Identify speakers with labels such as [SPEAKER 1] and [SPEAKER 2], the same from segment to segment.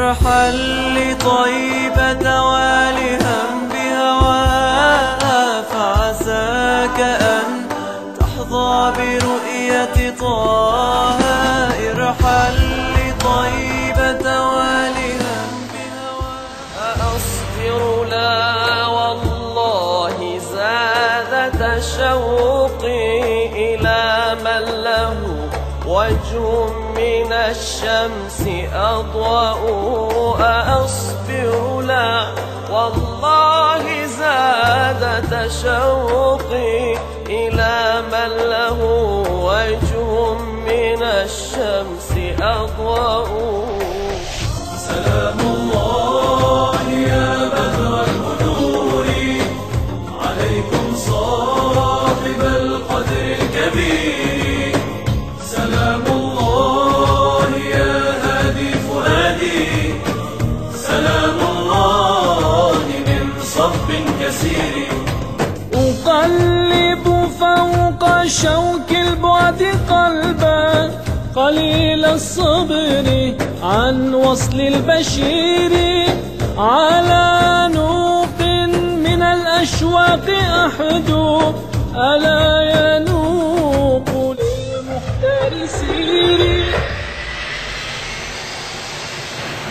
[SPEAKER 1] ارحل لطيبة والهم بهواها، فعساك أن تحظى برؤية طه. ارحل لطيبة والهم بهواها. أصبر لا والله زادت شوقي إلى من له وجه من الشمس أضواء. أصبر لا والله زادت شوقي إلى من له وجه من الشمس أضواء.
[SPEAKER 2] سلام الله يا بدر البدور عليكم صاحب القدر الكبير. سلام الله يا هادي فؤادي، سلام الله من صب كثير.
[SPEAKER 3] أقلب فوق شوك البعد قلبا قليل الصبر عن وصل البشير. على نوق من الأشواق أحدو، ألا ينوق للمختار سيري.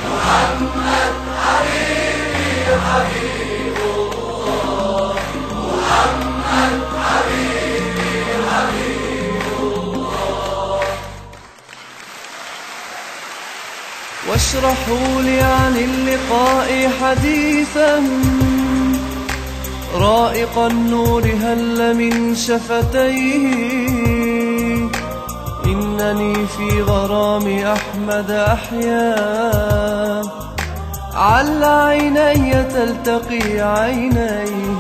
[SPEAKER 2] محمد حبيبي حبيب الله، محمد حبيبي حبيب الله.
[SPEAKER 1] واشرحوا لي عن اللقاء حديثا رائق النور هل من شفتيه. إنني في غرام أحمد أحيا، عل عيني تلتقي عينيه.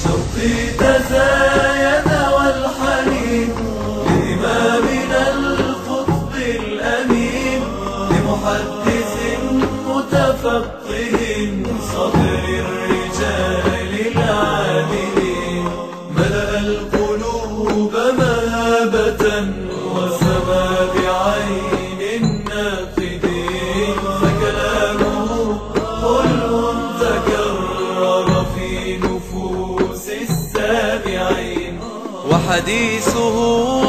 [SPEAKER 2] شوقي تزايد والحنين لإمامنا القطب الأمين، لمحدث متفقه صدر الرجال العادلين. ملأ القلوب مهابة وسما بعين الناقدين، فكلامه حلو تكرر في نفوس السامعين.
[SPEAKER 1] وحديثه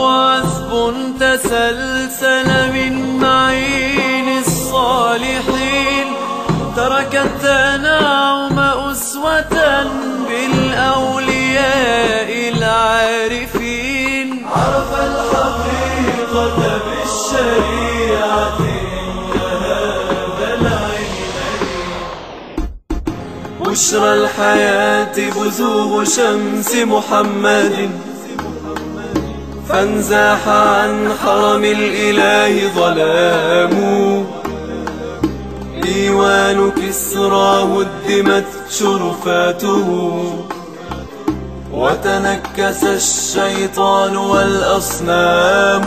[SPEAKER 1] عذب تسلسل من معين الصالحين، ترك التنعم أسوة بالأولياء العارفين.
[SPEAKER 2] عرف الحقيقة بالشريعة إن هذا العلم.
[SPEAKER 1] بشرى الحياة بزوغ شمس محمد، فانزاح عن حرم الإله ظلام. ديوان كسرى هدمت شرفاته، وتنكس الشيطان والأصنام.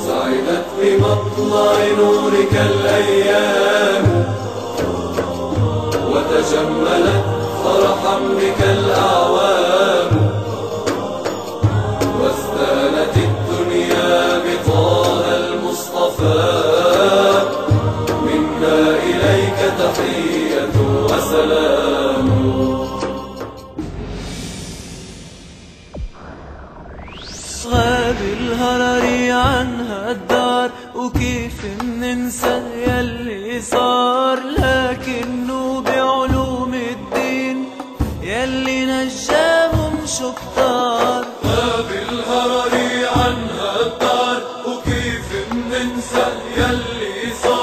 [SPEAKER 2] سعدت بمطلع نورك الأيام، وتجملت فرحا بك الأعوام. واستانت الدنيا بطه المصطفى، منا إليك تحية وسلام.
[SPEAKER 1] غاب الهرر عنها الدار، وكيف ننسى يلي صار. لكنه بعلوم الدين يلي نجاهم شطار.
[SPEAKER 2] غاب الهرر عنها الدار، وكيف ننسى يلي صار.